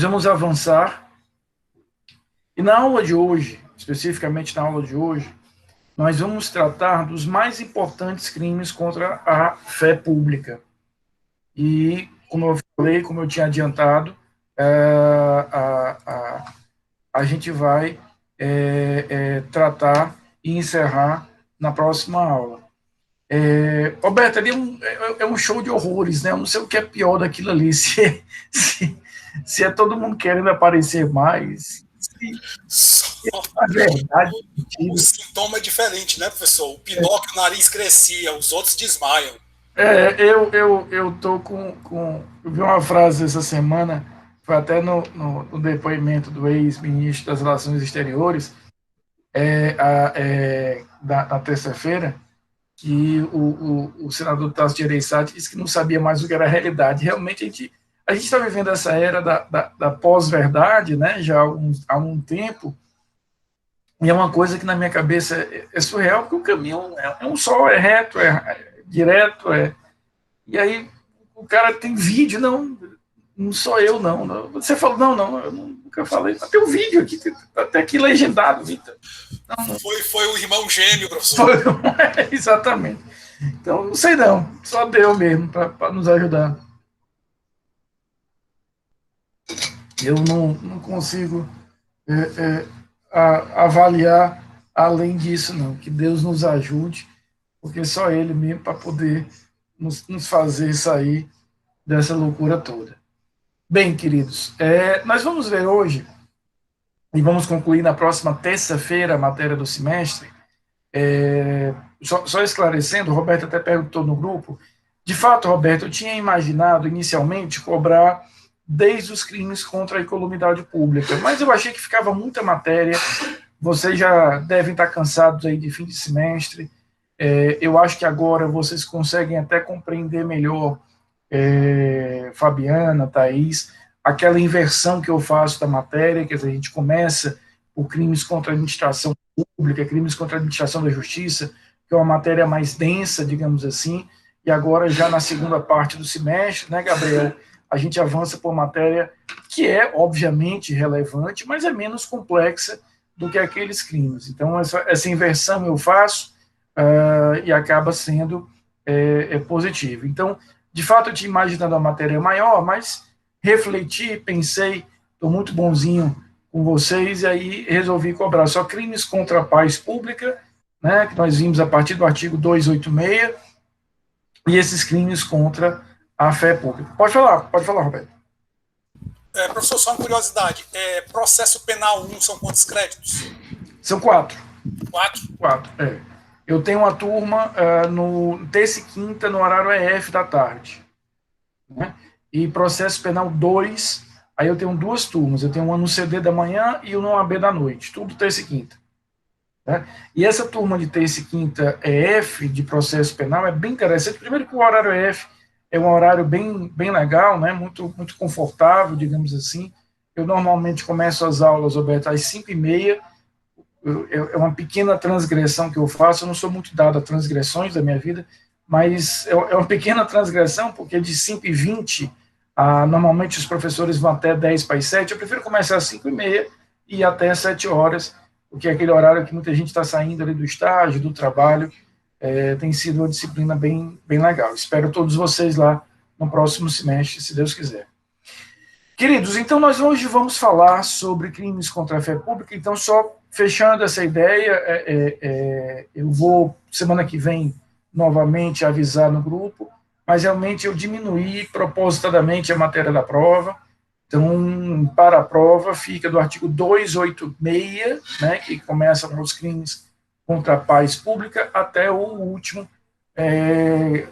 Vamos avançar. E na aula de hoje, especificamente na aula de hoje, nós vamos tratar dos mais importantes crimes contra a fé pública. E, como eu falei, como eu tinha adiantado, a gente vai tratar e encerrar na próxima aula. Roberto, ali é um show de horrores, né? Eu não sei o que é pior daquilo ali, se é todo mundo querendo aparecer mais, se Só é verdade, o mentira. sintoma é diferente, né, professor? O Pinóquio, o nariz crescia, os outros desmaiam. Eu tô eu vi uma frase essa semana, foi até no depoimento do ex-ministro das Relações Exteriores, na terça-feira, que o senador Tasso Gereissati disse que não sabia mais o que era a realidade. Realmente, a gente está vivendo essa era da pós-verdade, né, já há um tempo, e é uma coisa que na minha cabeça é surreal, porque o caminho é um só, é reto, é direto, e aí o cara tem vídeo, não sou eu, não. Você falou, não, eu nunca falei. Tem um vídeo aqui, tá até aqui legendado, Vitor. Não, Foi o irmão gêmeo, professor. foi, exatamente. Então, não sei não, só Deus mesmo para nos ajudar. Eu não consigo é, é, avaliar além disso, não. Que Deus nos ajude, porque só Ele mesmo para poder nos fazer sair dessa loucura toda. Bem, queridos, nós vamos ver hoje, e vamos concluir na próxima terça-feira a matéria do semestre. Só esclarecendo, o Roberto até perguntou no grupo. De fato, Roberto, eu tinha imaginado inicialmente cobrar desde os crimes contra a incolumidade pública, mas eu achei que ficava muita matéria. Vocês já devem estar cansados aí de fim de semestre. Eu acho que agora vocês conseguem até compreender melhor, Fabiana, Thaís, aquela inversão que eu faço da matéria, quer dizer, a gente começa por crimes contra a administração pública, crimes contra a administração da justiça, que é uma matéria mais densa, digamos assim, e agora já na segunda parte do semestre, né, Gabriel, a gente avança por matéria que é, obviamente, relevante, mas é menos complexa do que aqueles crimes. Então, essa inversão eu faço e acaba sendo positivo. Então, de fato, eu tinha imaginado a matéria maior, mas refleti, pensei, estou muito bonzinho com vocês, e aí resolvi cobrar só crimes contra a paz pública, né, que nós vimos a partir do artigo 286, e esses crimes contra a fé pública. Pode falar, Roberto. Professor, só uma curiosidade. Processo penal 1 são quantos créditos? São quatro. 4? Quatro, Eu tenho uma turma no terça e quinta, no horário EF da tarde. Né? E processo penal 2, aí eu tenho duas turmas. Eu tenho uma no CD da manhã e uma no AB da noite. Tudo terça e quinta. Né? E essa turma de terça e quinta EF, de processo penal, é bem interessante. Primeiro que o horário EF é um horário bem legal, né? Muito confortável, digamos assim. Eu normalmente começo as aulas, Roberto, às 5h30. É uma pequena transgressão que eu faço. Eu não sou muito dado a transgressões da minha vida, mas é uma pequena transgressão, porque de 5h20, normalmente os professores vão até 10 para as 7. Eu prefiro começar às 5h30 e ir até às 7 horas, porque é aquele horário que muita gente está saindo ali do estágio, do trabalho. Tem sido uma disciplina bem legal. Espero todos vocês lá no próximo semestre, se Deus quiser. Queridos, então nós hoje vamos falar sobre crimes contra a fé pública. Então, só fechando essa ideia, eu vou, semana que vem, novamente avisar no grupo, mas realmente eu diminuí propositadamente a matéria da prova. Então, para a prova, fica do artigo 286, né, que começa com os crimes contra a paz pública, até o último,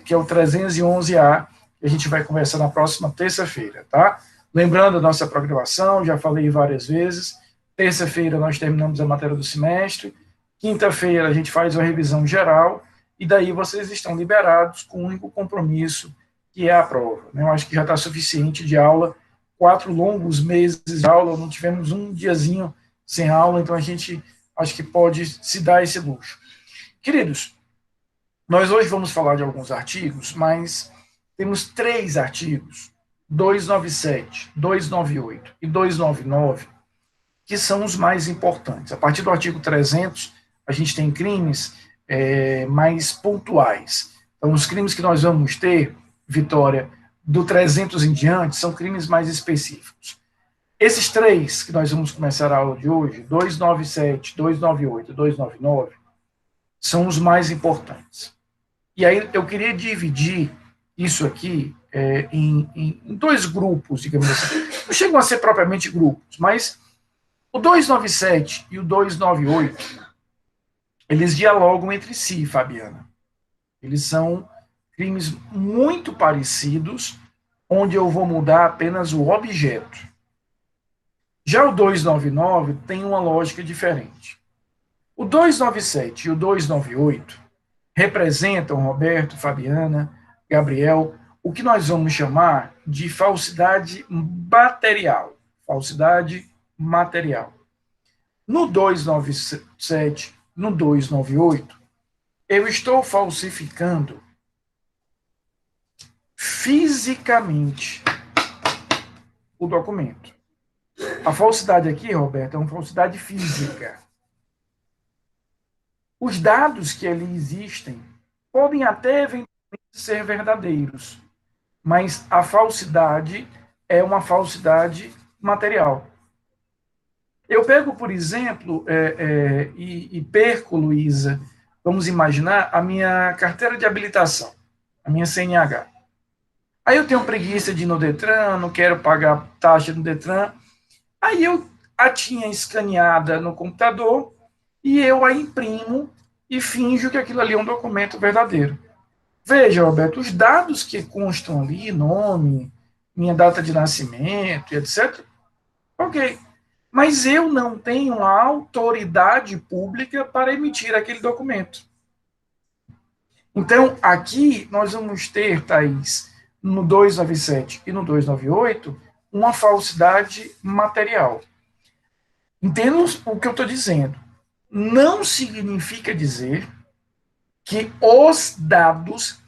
que é o 311A, que a gente vai conversar na próxima terça-feira, tá? Lembrando a nossa programação, já falei várias vezes, terça-feira nós terminamos a matéria do semestre, quinta-feira a gente faz uma revisão geral, e daí vocês estão liberados com o único compromisso, que é a prova. Né? Eu acho que já está suficiente de aula, 4 longos meses de aula, não tivemos um diazinho sem aula, então a gente acho que pode se dar esse luxo. Queridos, nós hoje vamos falar de alguns artigos, mas temos 3 artigos 297, 298 e 299, que são os mais importantes. A partir do artigo 300, a gente tem crimes mais pontuais. Então, os crimes que nós vamos ter, Vitória, do 300 em diante, são crimes mais específicos. Esses três que nós vamos começar a aula de hoje, 297, 298 e 299, são os mais importantes. E aí eu queria dividir isso aqui em dois grupos, digamos assim. Não chegam a ser propriamente grupos, mas o 297 e o 298, eles dialogam entre si, Fabiana. Eles são crimes muito parecidos, onde eu vou mudar apenas o objeto. Já o 299 tem uma lógica diferente. O 297 e o 298 representam, Roberto, Fabiana, Gabriel, o que nós vamos chamar de falsidade material. Falsidade material. No 297, no 298, eu estou falsificando fisicamente o documento. A falsidade aqui, Roberto, é uma falsidade física. Os dados que ali existem podem até eventualmente ser verdadeiros, mas a falsidade é uma falsidade material. Eu pego, por exemplo, e perco, Luísa, vamos imaginar, a minha carteira de habilitação, a minha CNH. Aí eu tenho preguiça de ir no Detran, não quero pagar taxa no Detran. Aí eu a tinha escaneada no computador e eu a imprimo e finjo que aquilo ali é um documento verdadeiro. Veja, Roberto, os dados que constam ali, nome, minha data de nascimento, etc., ok. Mas eu não tenho a autoridade pública para emitir aquele documento. Então, aqui nós vamos ter, Thaís, no 297 e no 298, uma falsidade material. Entendam o que eu estou dizendo. Não significa dizer que os dados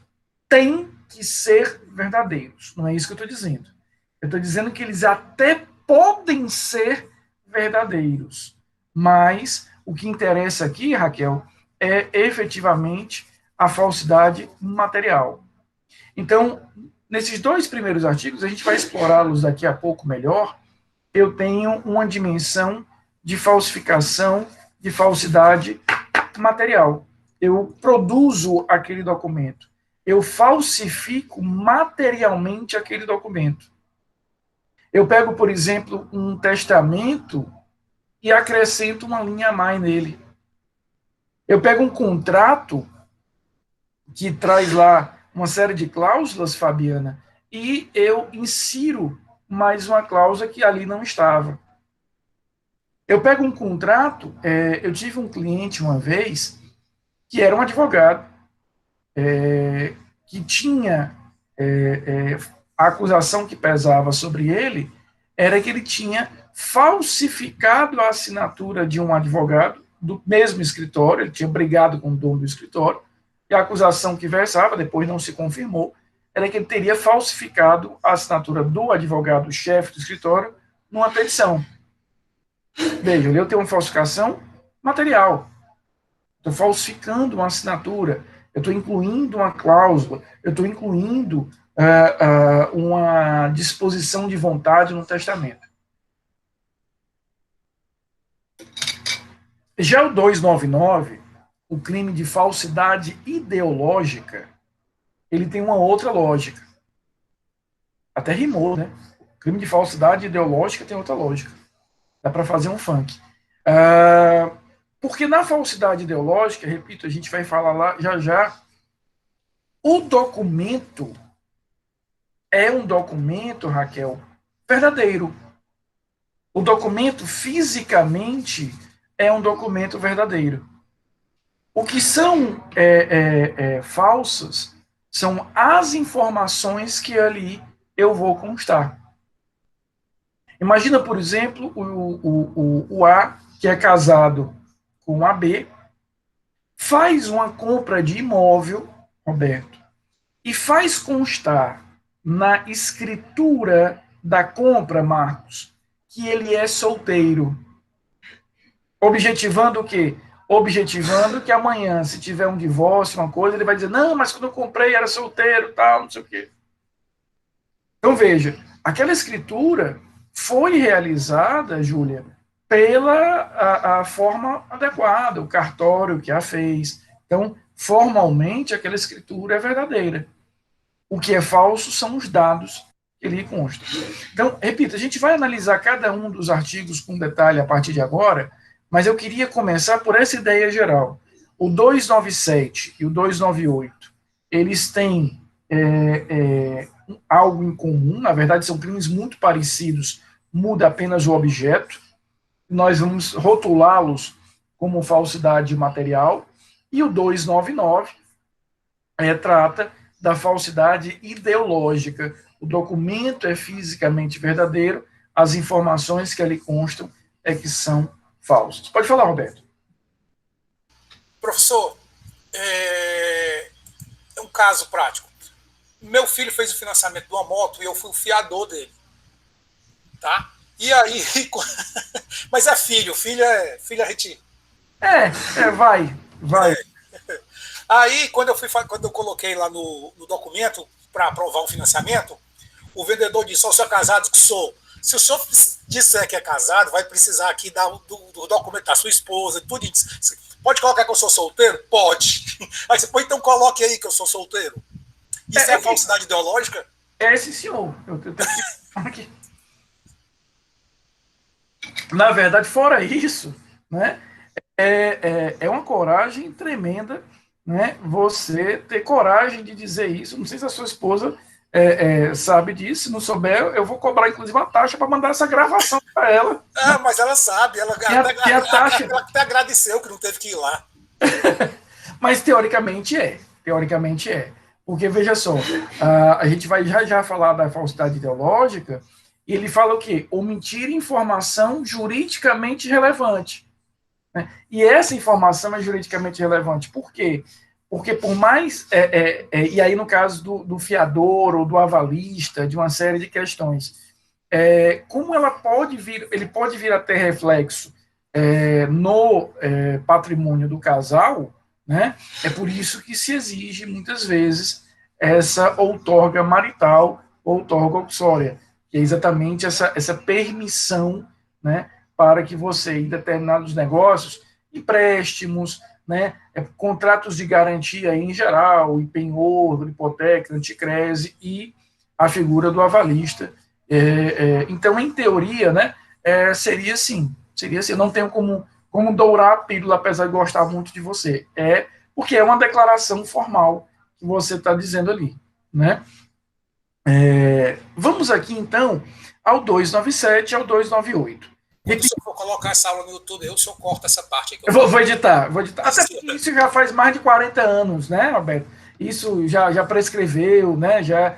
têm que ser verdadeiros. Não é isso que eu estou dizendo. Eu estou dizendo que eles até podem ser verdadeiros. Mas o que interessa aqui, Raquel, é efetivamente a falsidade material. Então, nesses dois primeiros artigos, a gente vai explorá-los daqui a pouco melhor. Eu tenho uma dimensão de falsificação, de falsidade material. Eu produzo aquele documento. Eu falsifico materialmente aquele documento. Eu pego, por exemplo, um testamento e acrescento uma linha a mais nele. Eu pego um contrato que traz lá uma série de cláusulas, Fabiana, e eu insiro mais uma cláusula que ali não estava. Eu pego um contrato, eu tive um cliente uma vez que era um advogado, que tinha a acusação que pesava sobre ele era que ele tinha falsificado a assinatura de um advogado do mesmo escritório, ele tinha brigado com o dono do escritório, e a acusação que versava, depois não se confirmou, era que ele teria falsificado a assinatura do advogado-chefe do escritório numa petição. Veja, eu tenho uma falsificação material. Estou falsificando uma assinatura, eu estou incluindo uma cláusula, eu estou incluindo uma disposição de vontade no testamento. Já o 299, o crime de falsidade ideológica, ele tem uma outra lógica. Até rimou, né? O crime de falsidade ideológica tem outra lógica. Dá para fazer um funk. Porque na falsidade ideológica, repito, a gente vai falar lá já já, o documento é um documento, Raquel, verdadeiro. O documento fisicamente é um documento verdadeiro. O que são falsas são as informações que ali eu vou constar. Imagina, por exemplo, o A, que é casado com a B, faz uma compra de imóvel, Roberto, e faz constar na escritura da compra, Marcos, que ele é solteiro. Objetivando o quê? Objetivando que amanhã, se tiver um divórcio, uma coisa, ele vai dizer, não, mas quando eu comprei era solteiro, tal, não sei o quê. Então, veja, aquela escritura foi realizada, Júlia, pela a forma adequada, o cartório que a fez. Então, formalmente, aquela escritura é verdadeira. O que é falso são os dados que ali constam. Então, repito, a gente vai analisar cada um dos artigos com detalhe a partir de agora, mas eu queria começar por essa ideia geral. O 297 e o 298, eles têm algo em comum, na verdade são crimes muito parecidos, muda apenas o objeto, nós vamos rotulá-los como falsidade material, e o 299 trata da falsidade ideológica. O documento é fisicamente verdadeiro, as informações que ali constam é que são falsas. Pode falar, Roberto. Professor, é um caso prático. Meu filho fez o financiamento de uma moto e eu fui o fiador dele. Tá? E aí. Mas é filho é retiro. Vai. Aí, quando eu coloquei lá no documento para aprovar o financiamento, o vendedor disse: "Ó, o senhor é casado?" Que sou. Se o senhor disser que é casado, vai precisar aqui do documento da sua esposa, tudo isso. Pode colocar que eu sou solteiro? Pode. Aí você põe, então coloque aí que eu sou solteiro. Isso é falsidade ideológica? Sim, senhor. Eu tenho aqui. Na verdade, fora isso, né, é uma coragem tremenda, né, você ter coragem de dizer isso. Não sei se a sua esposa sabe disso. Se não souber, eu vou cobrar, inclusive, uma taxa para mandar essa gravação para ela. Mas ela sabe. Ela até agradeceu que não teve que ir lá. Mas, teoricamente, é. Porque, veja só, a gente vai já falar da falsidade ideológica, e ele fala o quê? Omitir informação juridicamente relevante. Né? E essa informação é juridicamente relevante. Por quê? Porque por mais... e aí, no caso do fiador ou do avalista, de uma série de questões, como ele pode vir a ter reflexo no patrimônio do casal, né? É por isso que se exige, muitas vezes, essa outorga marital, outorga uxória, que é exatamente essa permissão, né, para que você, em determinados negócios, empréstimos, né, contratos de garantia em geral, penhor, hipoteca, anticrese e a figura do avalista. Então, em teoria, né, seria assim, eu não tenho como dourar a pílula, apesar de gostar muito de você. Porque é uma declaração formal que você está dizendo ali, né? Vamos aqui, então, ao 297 e ao 298. Quando o senhor for colocar essa aula no YouTube, o senhor corta essa parte aqui. Eu vou editar. Até porque isso já faz mais de 40 anos, né, Roberto? Isso já prescreveu, né? Já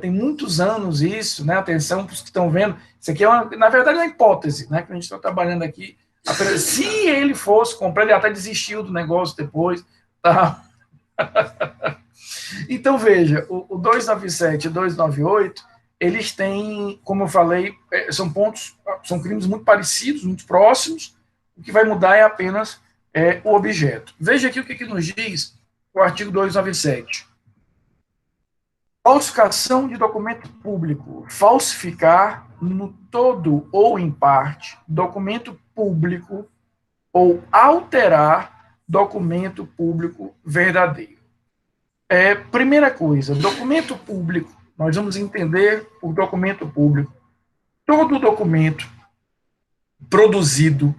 tem muitos anos isso, né? Atenção para os que estão vendo. Isso aqui na verdade, é uma hipótese, né? Que a gente está trabalhando aqui. Se ele fosse comprar, ele até desistiu do negócio depois. Tá? Então, veja, o 297 e o 298, eles têm, como eu falei, são crimes muito parecidos, muito próximos. O que vai mudar é apenas o objeto. Veja aqui o que nos diz o artigo 297. Falsificação de documento público. Falsificar no todo ou em parte documento público ou alterar documento público verdadeiro. Primeira coisa, documento público. Nós vamos entender por documento público todo documento produzido,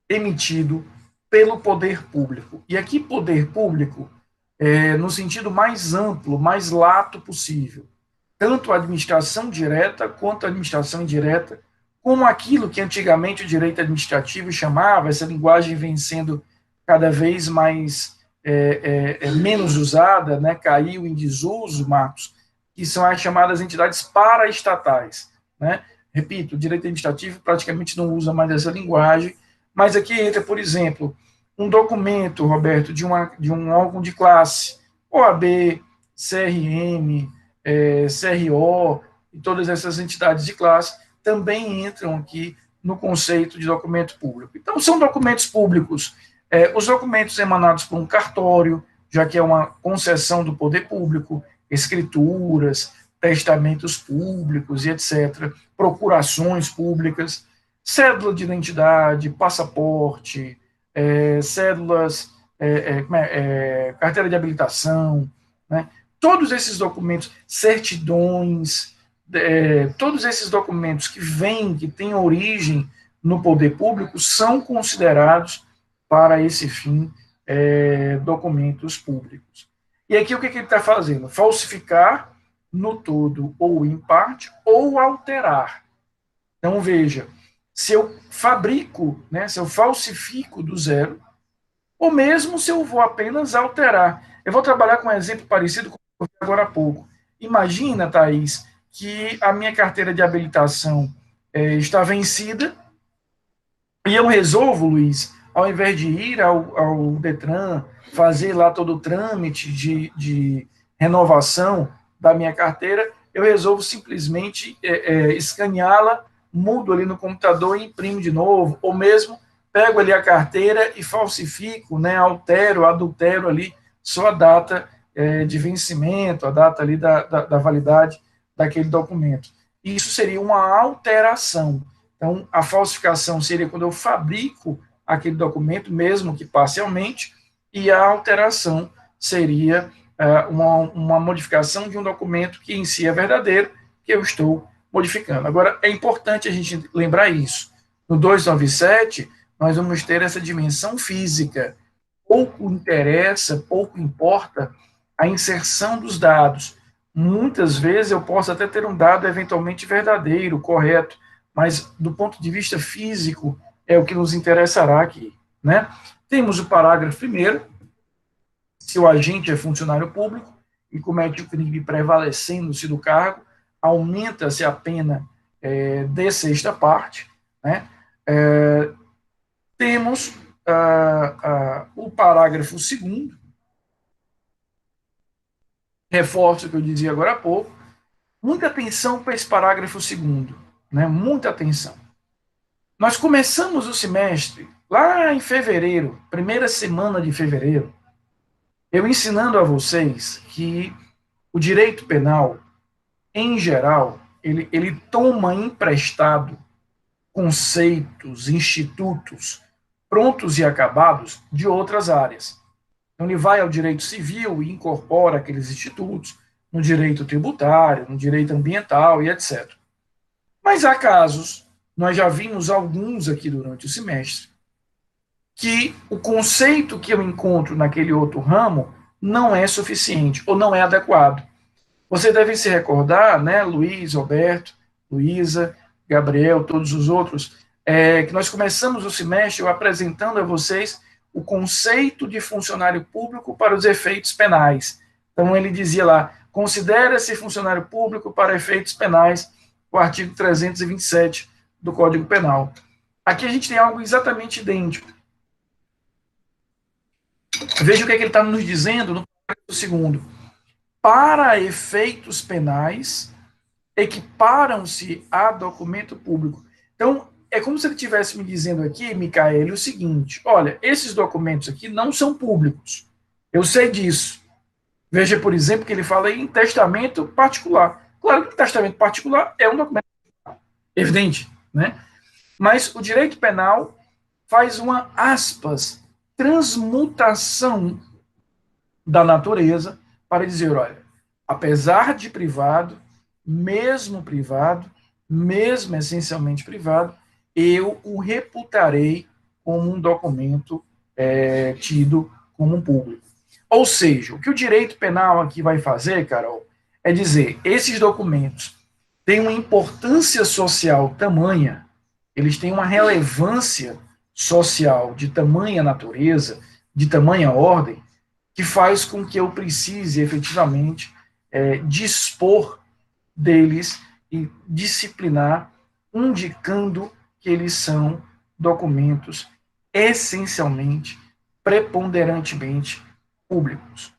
emitido pelo poder público. E aqui, poder público, no sentido mais amplo, mais lato possível. Tanto a administração direta quanto a administração indireta, como aquilo que antigamente o direito administrativo chamava, essa linguagem vem sendo cada vez mais menos usada, né, caiu em desuso, Marcos, que são as chamadas entidades paraestatais. Né? Repito, o direito administrativo praticamente não usa mais essa linguagem, mas aqui entra, por exemplo, um documento, Roberto, de um órgão de classe, OAB, CRM, CRO e todas essas entidades de classe também entram aqui no conceito de documento público. Então, são documentos públicos, os documentos emanados por um cartório, já que é uma concessão do poder público, escrituras, testamentos públicos e etc., procurações públicas, cédula de identidade, passaporte, cédulas, carteira de habilitação, né? Todos esses documentos, certidões, todos esses documentos que vêm, que têm origem no poder público, são considerados, para esse fim, documentos públicos. E aqui o que ele está fazendo? Falsificar no todo ou em parte, ou alterar. Então, veja, se eu fabrico, né, se eu falsifico do zero, ou mesmo se eu vou apenas alterar. Eu vou trabalhar com um exemplo parecido com o que eu fiz agora há pouco. Imagina, Thaís, que a minha carteira de habilitação está vencida e eu resolvo, Luiz, ao invés de ir ao Detran, fazer lá todo o trâmite de renovação da minha carteira, eu resolvo simplesmente escaneá-la, mudo ali no computador e imprimo de novo, ou mesmo pego ali a carteira e falsifico, né, altero, adultero ali só a data de vencimento, a data ali da validade daquele documento. Isso seria uma alteração. Então, a falsificação seria quando eu fabrico aquele documento, mesmo que parcialmente, e a alteração seria uma modificação de um documento que em si é verdadeiro, que eu estou modificando. Agora, é importante a gente lembrar isso. No 297, nós vamos ter essa dimensão física. Pouco interessa, pouco importa a inserção dos dados. Muitas vezes eu posso até ter um dado eventualmente verdadeiro, correto, mas do ponto de vista físico é o que nos interessará aqui, né? Temos o parágrafo 1º, se o agente é funcionário público e comete o crime prevalecendo-se do cargo, aumenta-se a pena de sexta parte, né? Temos o parágrafo 2º, reforço o que eu dizia agora há pouco, muita atenção para esse parágrafo 2º, né? Muita atenção. Nós começamos o semestre lá em fevereiro, primeira semana de fevereiro, eu ensinando a vocês que o direito penal, em geral, ele toma emprestado conceitos, institutos prontos e acabados de outras áreas. Então, ele vai ao direito civil e incorpora aqueles institutos no direito tributário, no direito ambiental e etc. Mas há casos, nós já vimos alguns aqui durante o semestre, que o conceito que eu encontro naquele outro ramo não é suficiente ou não é adequado. Você deve se recordar, né, Luiz, Roberto, Luísa, Gabriel, todos os outros, que nós começamos o semestre eu apresentando a vocês o conceito de funcionário público para os efeitos penais. Então, ele dizia lá, considera-se funcionário público para efeitos penais, o artigo 327 do Código Penal. Aqui a gente tem algo exatamente idêntico. Veja o que ele está nos dizendo no parágrafo 2º. Para efeitos penais, equiparam-se a documento público. Então, é como se ele estivesse me dizendo aqui, Micael, o seguinte, olha, esses documentos aqui não são públicos. Eu sei disso. Veja, por exemplo, que ele fala em testamento particular. Claro que testamento particular é um documento evidente, né? Mas o direito penal faz uma, aspas, transmutação da natureza para dizer, olha, apesar de privado, mesmo essencialmente privado, eu o reputarei como um documento tido como um público. Ou seja, o que o direito penal aqui vai fazer, Carol, é dizer, esses documentos têm uma importância social tamanha, eles têm uma relevância social de tamanha natureza, de tamanha ordem, que faz com que eu precise efetivamente dispor deles e disciplinar, indicando que eles são documentos essencialmente, preponderantemente públicos.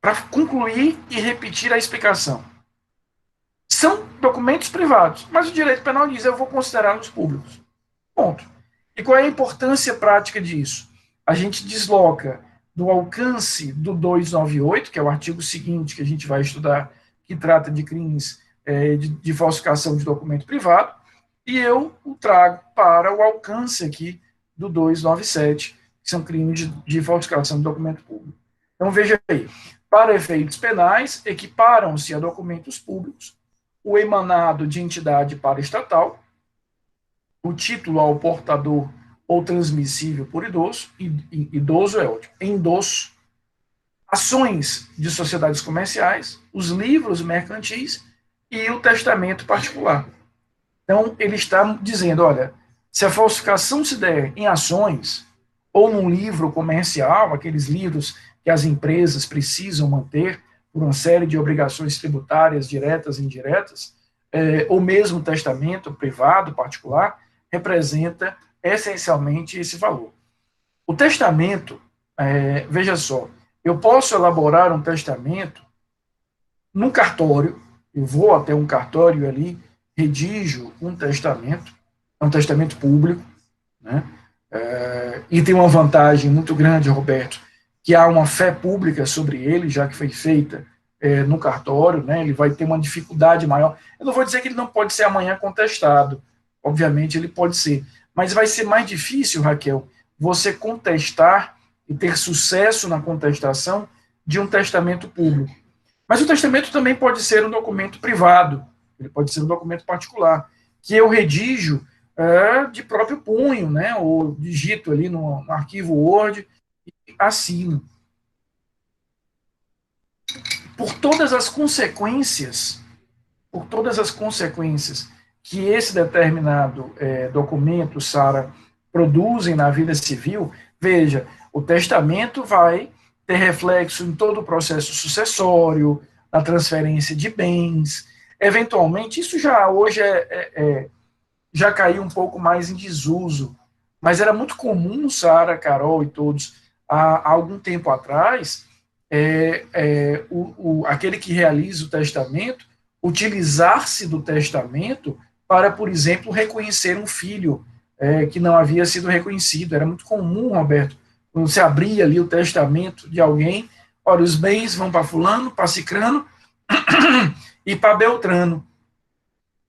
para concluir e repetir a explicação. São documentos privados, mas o direito penal diz, eu vou considerá-los públicos. Ponto. E qual é a importância prática disso? A gente desloca do alcance do 298, que é o artigo seguinte que a gente vai estudar, que trata de crimes de falsificação de documento privado, e eu o trago para o alcance aqui do 297, que são crimes de falsificação de documento público. Então, veja aí, para efeitos penais, equiparam-se a documentos públicos o emanado de entidade paraestatal, o título ao portador ou transmissível por idoso, idoso é ótimo, endosso, ações de sociedades comerciais, os livros mercantis e o testamento particular. Então, ele está dizendo, olha, se a falsificação se der em ações ou num livro comercial, aqueles livros que as empresas precisam manter por uma série de obrigações tributárias diretas e indiretas, ou mesmo testamento privado, particular, representa essencialmente esse valor. O testamento, veja só, eu posso elaborar um testamento num cartório, eu vou até um cartório ali, redijo um testamento, é um testamento público, né? E tem uma vantagem muito grande, Roberto, que há uma fé pública sobre ele, já que foi feita no cartório, né? Ele vai ter uma dificuldade maior. Eu não vou dizer que ele não pode ser amanhã contestado, obviamente ele pode ser, mas vai ser mais difícil, Raquel, você contestar e ter sucesso na contestação de um testamento público. Mas o testamento também pode ser um documento privado, ele pode ser um documento particular, que eu redijo de próprio punho, né, ou digito ali no arquivo Word e assino. Por todas as consequências que esse determinado documento, Sara, produzem na vida civil, veja, o testamento vai ter reflexo em todo o processo sucessório, na transferência de bens, eventualmente, isso já hoje já caiu um pouco mais em desuso, mas era muito comum, Sara, Carol e todos, há algum tempo atrás, aquele que realiza o testamento, utilizar-se do testamento para, por exemplo, reconhecer um filho que não havia sido reconhecido. Era muito comum, Roberto, quando você abria ali o testamento de alguém, olha, os bens vão para fulano, para cicrano e para Beltrano.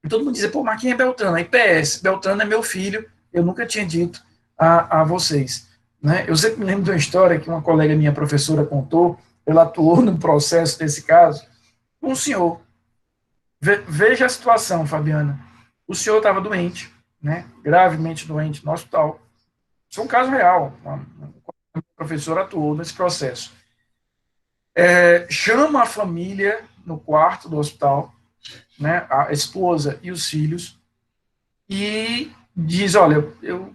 E todo mundo dizia, pô, mas quem é Beltrano? Aí PS, Beltrano é meu filho, eu nunca tinha dito a vocês. Né? Eu sempre me lembro de uma história que uma colega minha, professora, contou, ela atuou no processo desse caso, um senhor. Veja a situação, Fabiana. O senhor estava doente, né, gravemente doente no hospital. Isso é um caso real. Uma professora atuou nesse processo. Chama a família no quarto do hospital, né, a esposa e os filhos, e diz, olha,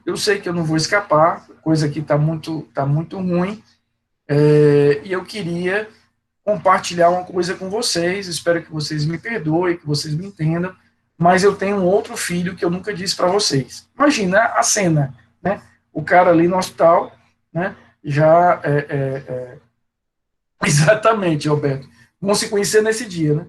eu sei que eu não vou escapar, coisa que está muito ruim, e eu queria compartilhar uma coisa com vocês, espero que vocês me perdoem, que vocês me entendam, mas eu tenho um outro filho que eu nunca disse para vocês. Imagina a cena, né? O cara ali no hospital, né? Já exatamente, Roberto. Vão se conhecer nesse dia, né?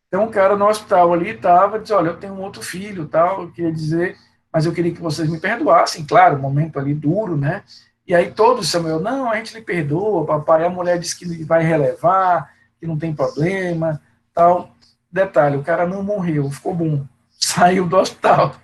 Então o cara no hospital ali estava, disse, olha, eu tenho um outro filho, tal, eu queria dizer, mas eu queria que vocês me perdoassem, claro, um momento ali duro, né? E aí todos, Samuel, não, a gente lhe perdoa, papai, a mulher disse que vai relevar, que não tem problema, tal. Detalhe, o cara não morreu, ficou bom, saiu do hospital.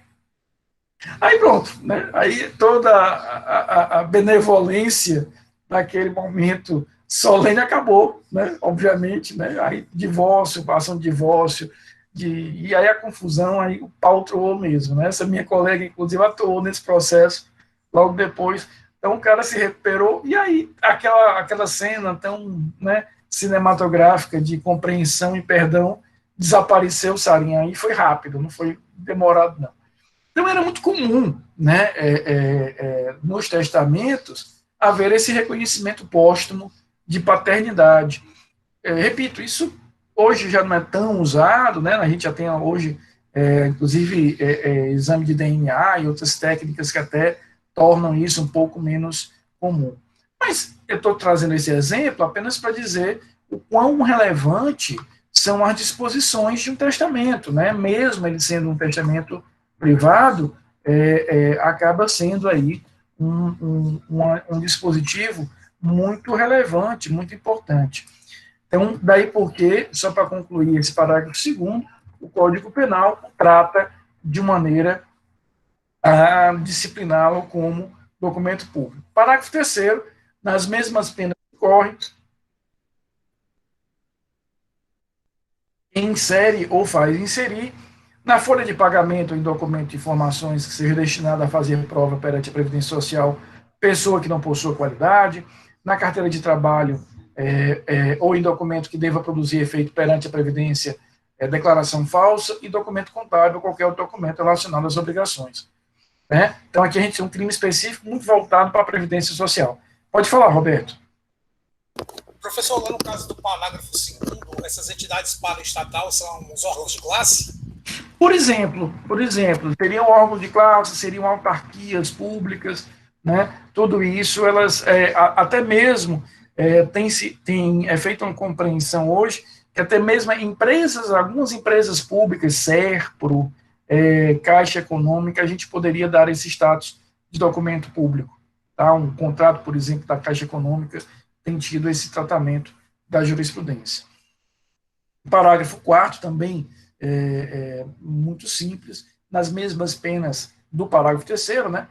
Aí pronto, né? Aí toda a benevolência naquele momento solene acabou, né? Obviamente, né? Aí divórcio, passam de divórcio, e aí a confusão, aí o pau troou mesmo, né? Essa minha colega, inclusive, atuou nesse processo logo depois. Então o cara se recuperou, e aí aquela cena tão, né, cinematográfica de compreensão e perdão desapareceu, Sarinha, aí foi rápido, não foi demorado, não. Então era muito comum, né, nos testamentos, haver esse reconhecimento póstumo de paternidade. Repito, isso hoje já não é tão usado, né, a gente já tem hoje, inclusive, exame de DNA e outras técnicas que até tornam isso um pouco menos comum. Mas eu estou trazendo esse exemplo apenas para dizer o quão relevante são as disposições de um testamento, né? Mesmo ele sendo um testamento privado, acaba sendo aí um dispositivo muito relevante, muito importante. Então, daí porque, só para concluir esse parágrafo segundo, o Código Penal trata de maneira a discipliná-lo como documento público. Parágrafo terceiro, nas mesmas penas que correm, insere ou faz inserir na folha de pagamento em documento de informações que seja destinado a fazer prova perante a Previdência Social pessoa que não possua qualidade, na carteira de trabalho ou em documento que deva produzir efeito perante a Previdência, declaração falsa e documento contábil ou qualquer outro documento relacionado às obrigações. Né? Então, aqui a gente tem um crime específico muito voltado para a Previdência Social. Pode falar, Roberto. Professor, lá no caso do parágrafo 2º, essas entidades paraestatais são os órgãos de classe? Por exemplo, seriam órgãos de classe, seriam autarquias públicas, né? Tudo isso, elas, até mesmo, tem feito uma compreensão hoje, que até mesmo algumas empresas públicas, Serpro, Caixa Econômica, a gente poderia dar esse status de documento público. Tá? Um contrato, por exemplo, da Caixa Econômica tem tido esse tratamento da jurisprudência. O parágrafo 4º também muito simples, nas mesmas penas do parágrafo 3º, né,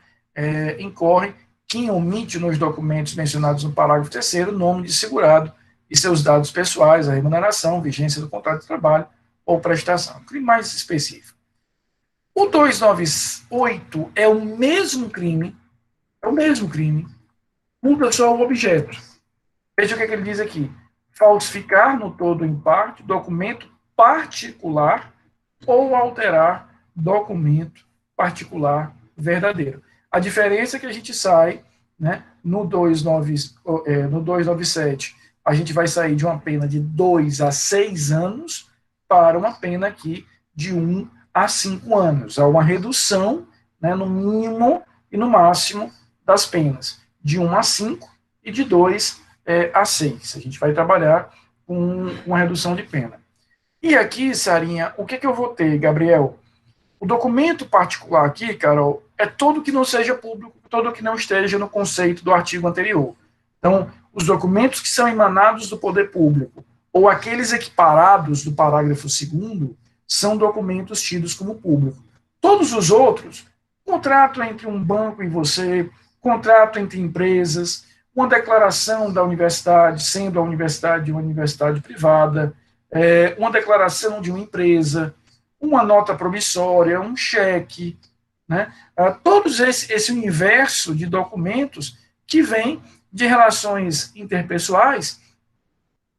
incorre quem omite nos documentos mencionados no parágrafo 3º nome de segurado e seus dados pessoais, a remuneração, vigência do contrato de trabalho ou prestação. Crime mais específico. O 298 é o mesmo crime, muda só o objeto. Veja o que ele diz aqui. Falsificar no todo ou em parte documento particular ou alterar documento particular verdadeiro. A diferença é que a gente sai, né, no 297, a gente vai sair de uma pena de 2 a 6 anos para uma pena aqui de 1 a 5 anos. Há uma redução, né, no mínimo e no máximo das penas, de 1 a 5 e de 2 a 6. A gente vai trabalhar com uma redução de pena. E aqui, Sarinha, o que eu vou ter, Gabriel? O documento particular aqui, Carol, é todo que não seja público, todo que não esteja no conceito do artigo anterior. Então, os documentos que são emanados do poder público ou aqueles equiparados do parágrafo 2º são documentos tidos como público. Todos os outros, contrato entre um banco e você, contrato entre empresas, uma declaração da universidade, sendo a universidade uma universidade privada, uma declaração de uma empresa, uma nota promissória, um cheque, né? Todos esse universo de documentos que vem de relações interpessoais,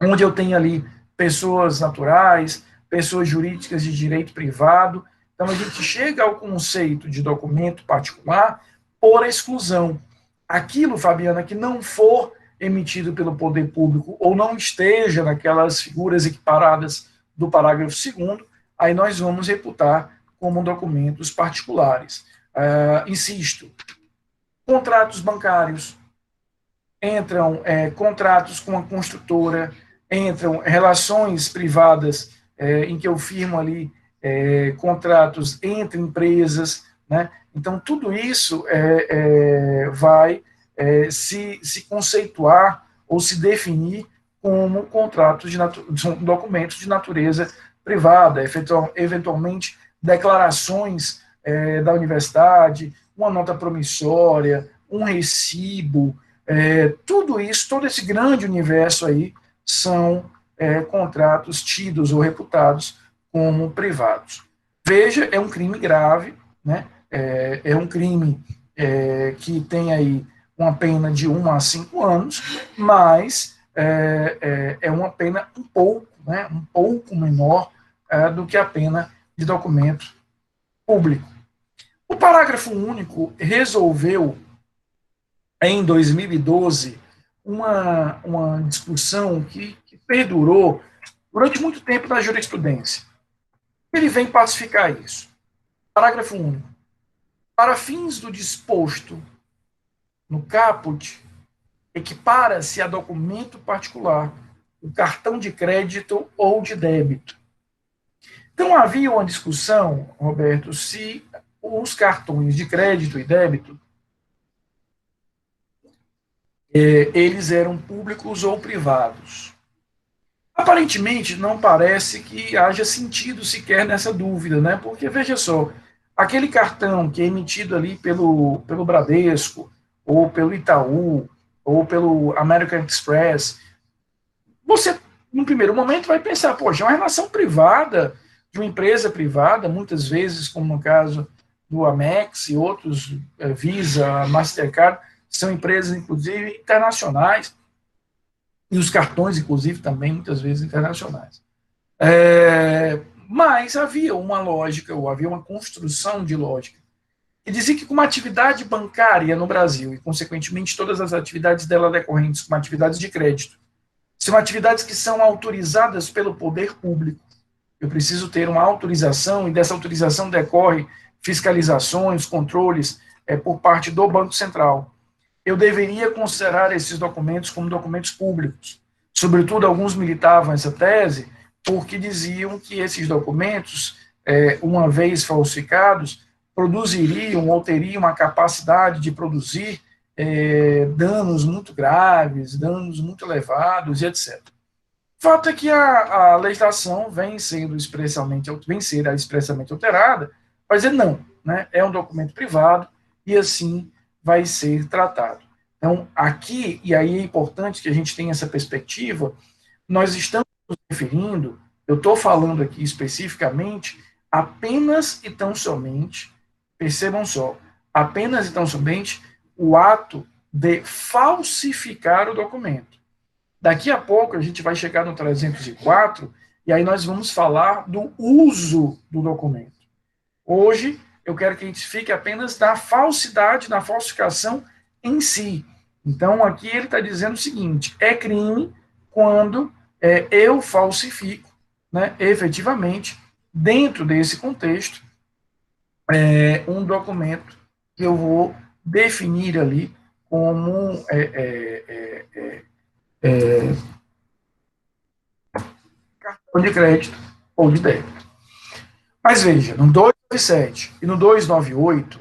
onde eu tenho ali pessoas naturais, pessoas jurídicas de direito privado. Então, a gente chega ao conceito de documento particular por exclusão. Aquilo, Fabiana, que não for emitido pelo poder público ou não esteja naquelas figuras equiparadas do parágrafo 2º, aí nós vamos reputar como documentos particulares. Insisto, contratos bancários, entram contratos com a construtora, entram relações privadas em que eu firmo ali contratos entre empresas, né? Então, tudo isso vai se conceituar ou se definir como contratos são documentos de natureza privada, eventualmente declarações da universidade, uma nota promissória, um recibo, tudo isso, todo esse grande universo aí são contratos tidos ou reputados como privados. Veja, é um crime grave, né? É um crime que tem aí uma pena de 1 a 5 anos, mas é uma pena um pouco menor do que a pena de documento público. O parágrafo único resolveu, em 2012, uma discussão que perdurou durante muito tempo na jurisprudência. Ele vem pacificar isso. Parágrafo único. Para fins do disposto no caput, equipara-se a documento particular o cartão de crédito ou de débito. Então, havia uma discussão, Roberto, se os cartões de crédito e débito eles eram públicos ou privados. Aparentemente, não parece que haja sentido sequer nessa dúvida, né? Porque, veja só, aquele cartão que é emitido ali pelo Bradesco, ou pelo Itaú, ou pelo American Express, você, no primeiro momento, vai pensar, poxa, é uma relação privada, de uma empresa privada, muitas vezes, como no caso do Amex e outros, Visa, Mastercard, são empresas, inclusive, internacionais, e os cartões, inclusive, também, muitas vezes, internacionais. Mas havia uma lógica, ou havia uma construção de lógica, que dizia que com uma atividade bancária no Brasil, e, consequentemente, todas as atividades dela decorrentes como atividades de crédito, são atividades que são autorizadas pelo poder público. Eu preciso ter uma autorização, e dessa autorização decorre fiscalizações, controles por parte do Banco Central. Eu deveria considerar esses documentos como documentos públicos. Sobretudo, alguns militavam essa tese porque diziam que esses documentos, uma vez falsificados, produziriam ou teriam a capacidade de produzir danos muito graves, danos muito elevados e etc. O fato é que a legislação vem sendo expressamente alterada, para dizer não, né? É um documento privado e assim vai ser tratado. Então, aqui, e aí é importante que a gente tenha essa perspectiva, nós estamos nos referindo, eu estou falando aqui especificamente, apenas e tão somente, percebam só, apenas e tão somente o ato de falsificar o documento. Daqui a pouco a gente vai chegar no 304, e aí nós vamos falar do uso do documento. Hoje, eu quero que a gente fique apenas na falsidade, na falsificação em si. Então, aqui ele está dizendo o seguinte, é crime quando eu falsifico, né, efetivamente, dentro desse contexto, um documento que eu vou definir ali como cartão de crédito ou de débito. Mas veja, no 297 e no 298,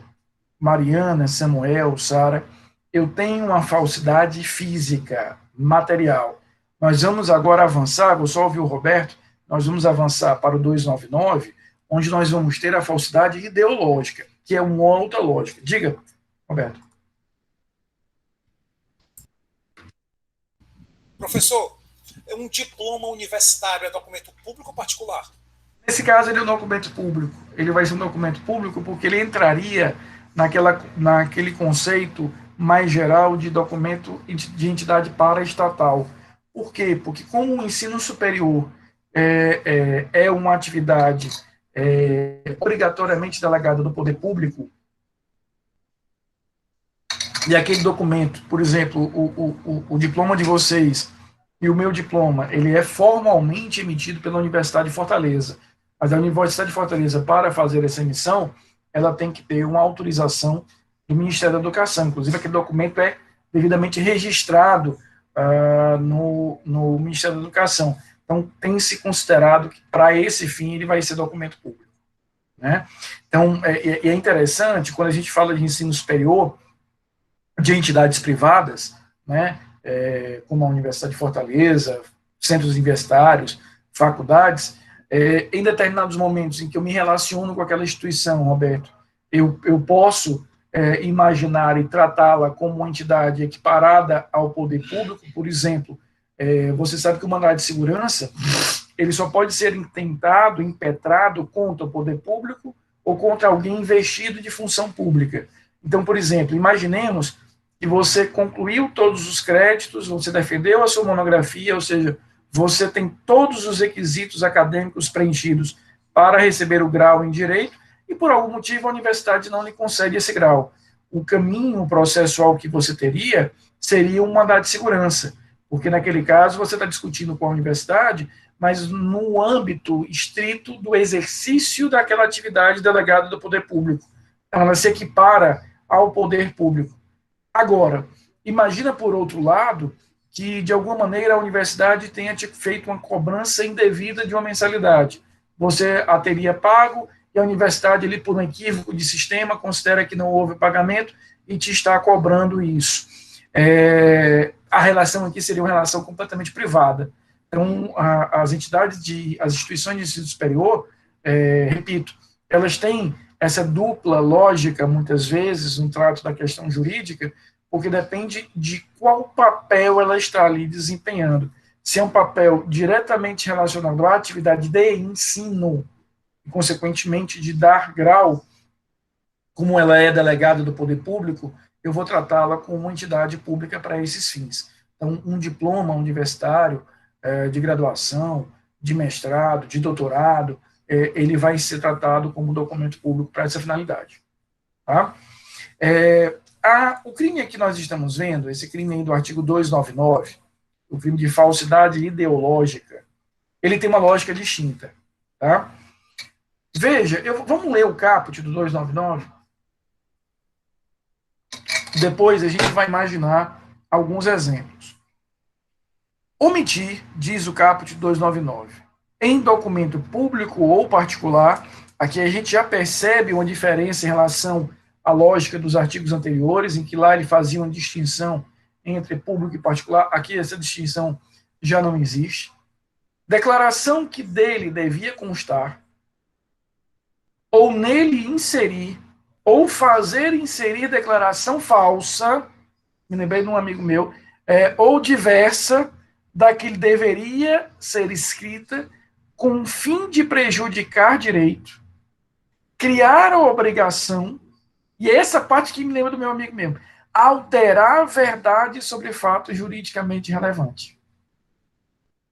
Mariana, Samuel, Sara, eu tenho uma falsidade física, material. Nós vamos agora avançar, vou só ouvir o Roberto, nós vamos avançar para o 299, onde nós vamos ter a falsidade ideológica, que é uma outra lógica. Diga, Roberto. Professor, um diploma universitário é documento público ou particular? Nesse caso, ele é um documento público. Ele vai ser um documento público porque ele entraria naquele conceito mais geral de documento de entidade paraestatal. Por quê? Porque como o ensino superior é uma atividade obrigatoriamente delegada do poder público, e aquele documento, por exemplo, o diploma de vocês e o meu diploma, ele é formalmente emitido pela Universidade de Fortaleza. Mas a Universidade de Fortaleza, para fazer essa emissão, ela tem que ter uma autorização do Ministério da Educação. Inclusive, aquele documento é devidamente registrado no Ministério da Educação. Então, tem se considerado que, para esse fim, ele vai ser documento público. Né? Então, é interessante, quando a gente fala de ensino superior, de entidades privadas, né, como a Universidade de Fortaleza, centros universitários, faculdades, em determinados momentos em que eu me relaciono com aquela instituição, Roberto, eu posso imaginar e tratá-la como uma entidade equiparada ao poder público. Por exemplo, você sabe que o mandado de segurança ele só pode ser intentado, impetrado contra o poder público ou contra alguém investido de função pública. Então, por exemplo, imaginemos que você concluiu todos os créditos, você defendeu a sua monografia, ou seja, você tem todos os requisitos acadêmicos preenchidos para receber o grau em direito e, por algum motivo, a universidade não lhe concede esse grau. O caminho processual que você teria seria um mandado de segurança, porque, naquele caso, você está discutindo com a universidade, mas no âmbito estrito do exercício daquela atividade delegada do poder público. Então, ela se equipara ao poder público. Agora, imagina, por outro lado, que, de alguma maneira, a universidade tenha feito uma cobrança indevida de uma mensalidade. Você a teria pago e a universidade, ali, por um equívoco de sistema, considera que não houve pagamento e te está cobrando isso. A relação aqui seria uma relação completamente privada. Então, as entidades, as instituições de ensino superior, repito, elas têm essa dupla lógica, muitas vezes, no trato da questão jurídica, porque depende de qual papel ela está ali desempenhando. Se é um papel diretamente relacionado à atividade de ensino, e, consequentemente, de dar grau, como ela é delegada do poder público, eu vou tratá-la como uma entidade pública para esses fins. Então, um diploma universitário de graduação, de mestrado, de doutorado, ele vai ser tratado como documento público para essa finalidade. Tá? O crime que nós estamos vendo, esse crime aí do artigo 299, o crime de falsidade ideológica, ele tem uma lógica distinta. Tá? Veja, vamos ler o caput do 299? Depois a gente vai imaginar alguns exemplos. Omitir, diz o caput 299, em documento público ou particular, aqui a gente já percebe uma diferença em relação à lógica dos artigos anteriores, em que lá ele fazia uma distinção entre público e particular, aqui essa distinção já não existe. Declaração que dele devia constar, ou nele inserir, ou fazer inserir declaração falsa, me lembrei de um amigo meu, ou diversa da que deveria ser escrita com o fim de prejudicar direito, criar a obrigação, e essa parte que me lembra do meu amigo mesmo, alterar a verdade sobre fato juridicamente relevante.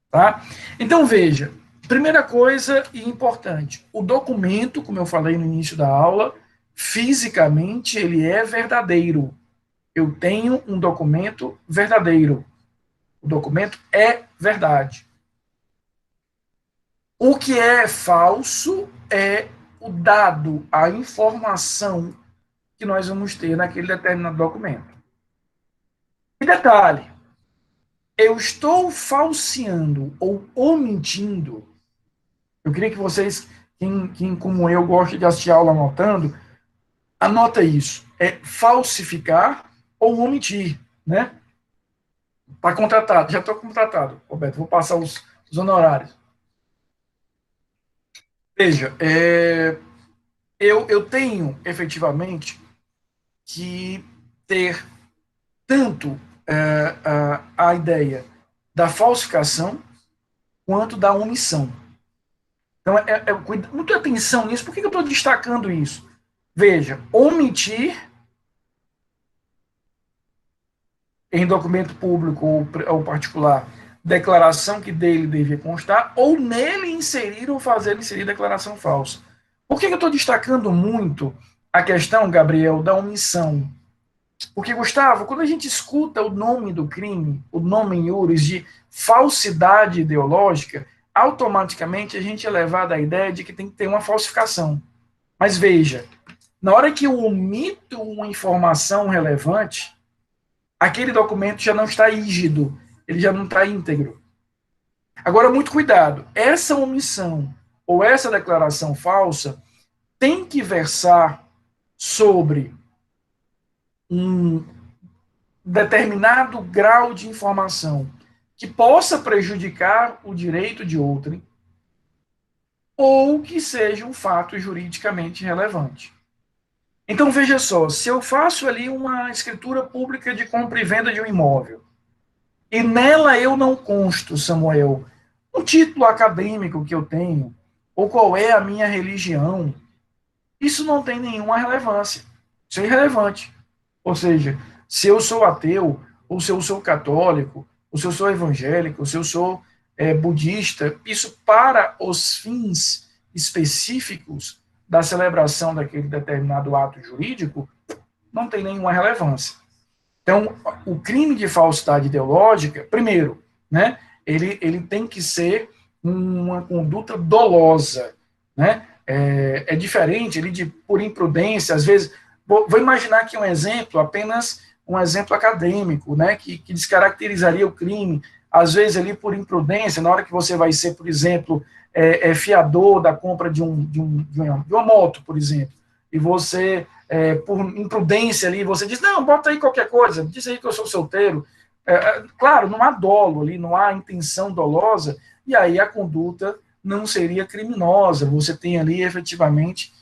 Tá? Então, veja, primeira coisa e importante, o documento, como eu falei no início da aula, fisicamente ele é verdadeiro. Eu tenho um documento verdadeiro. O documento é verdade. O que é falso é o dado, a informação que nós vamos ter naquele determinado documento. E detalhe, eu estou falseando ou omitindo, eu queria que vocês, quem como eu gosta de assistir aula anotando, anota isso, falsificar ou omitir, né? Está contratado, já estou contratado, Roberto, vou passar os honorários. Veja, eu tenho efetivamente que ter tanto a ideia da falsificação quanto da omissão. Então, muita atenção nisso. Por que eu estou destacando isso? Veja, omitir em documento público ou particular declaração que dele devia constar, ou nele inserir ou fazer inserir declaração falsa. Por que eu estou destacando muito a questão, Gabriel, da omissão? Porque, Gustavo, quando a gente escuta o nome do crime, o nome em iuris de falsidade ideológica, automaticamente a gente é levado à ideia de que tem que ter uma falsificação. Mas veja, na hora que eu omito uma informação relevante, aquele documento já não está rígido, ele já não está íntegro. Agora, muito cuidado, essa omissão ou essa declaração falsa tem que versar sobre um determinado grau de informação que possa prejudicar o direito de outrem ou que seja um fato juridicamente relevante. Então, veja só, se eu faço ali uma escritura pública de compra e venda de um imóvel, e nela eu não consto, Samuel, um título acadêmico que eu tenho, ou qual é a minha religião, isso não tem nenhuma relevância. Isso é irrelevante. Ou seja, se eu sou ateu, ou se eu sou católico, ou se eu sou evangélico, ou se eu sou budista, isso para os fins específicos da celebração daquele determinado ato jurídico não tem nenhuma relevância. Então, o crime de falsidade ideológica, primeiro, né, ele tem que ser uma conduta dolosa, né? Diferente ele de por imprudência, às vezes. Vou imaginar aqui um exemplo, apenas um exemplo acadêmico, né, que descaracterizaria o crime, às vezes ali por imprudência, na hora que você vai ser, por exemplo, fiador da compra de uma moto, por exemplo, e você, por imprudência ali, você diz, não, bota aí qualquer coisa, diz aí que eu sou solteiro. Claro, não há dolo ali, não há intenção dolosa, e aí a conduta não seria criminosa, você tem ali efetivamente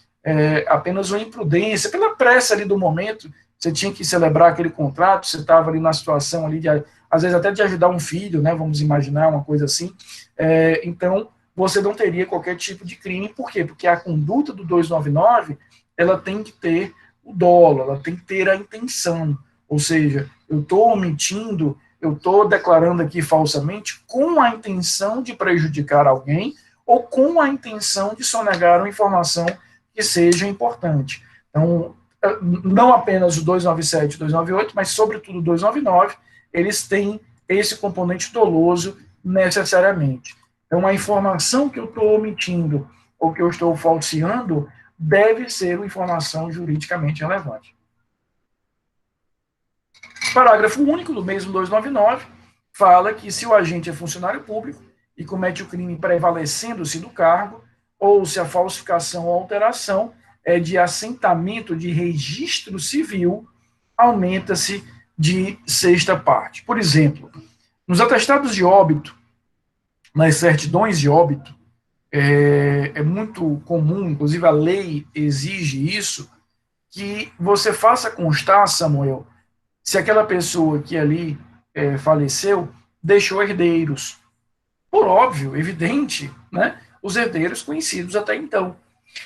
apenas uma imprudência, pela pressa ali do momento, você tinha que celebrar aquele contrato, você estava ali na situação ali, às vezes até de ajudar um filho, né, vamos imaginar uma coisa assim, então você não teria qualquer tipo de crime, por quê? Porque a conduta do 299, ela tem que ter o dolo, ela tem que ter a intenção, ou seja, eu estou omitindo, eu estou declarando aqui falsamente com a intenção de prejudicar alguém ou com a intenção de sonegar uma informação que seja importante. Então, não apenas o 297 e o 298, mas sobretudo o 299, eles têm esse componente doloso necessariamente. Então, a informação que eu estou omitindo ou que eu estou falseando deve ser uma informação juridicamente relevante. Parágrafo único do mesmo 299 fala que se o agente é funcionário público e comete o crime prevalecendo-se do cargo, ou se a falsificação ou alteração é de assentamento de registro civil, aumenta-se de sexta parte. Por exemplo, nos atestados de óbito, nas certidões de óbito, é muito comum, inclusive a lei exige isso, que você faça constar, Samuel, se aquela pessoa que ali faleceu deixou herdeiros. Por óbvio, evidente, né? Os herdeiros conhecidos até então.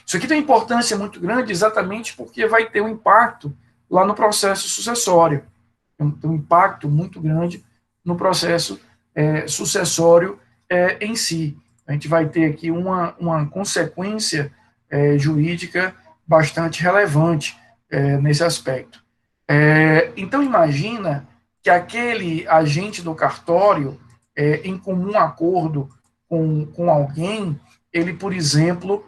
Isso aqui tem uma importância muito grande exatamente porque vai ter um impacto lá no processo sucessório. Tem um impacto muito grande no processo sucessório em si. A gente vai ter aqui uma consequência jurídica bastante relevante nesse aspecto. Então, imagina que aquele agente do cartório, em comum acordo com alguém, ele, por exemplo,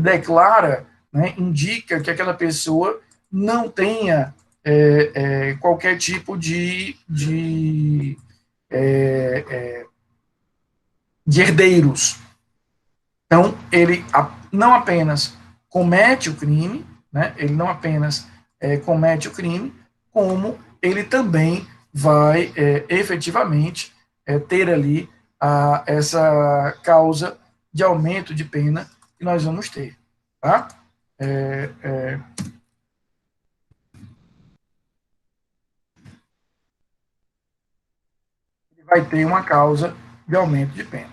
declara, né, indica que aquela pessoa não tenha qualquer tipo de herdeiros. Então, ele não apenas comete o crime, né, ele não apenas comete o crime, como ele também vai efetivamente ter ali essa causa de aumento de pena que nós vamos ter. Tá? Ele vai ter uma causa de aumento de pena.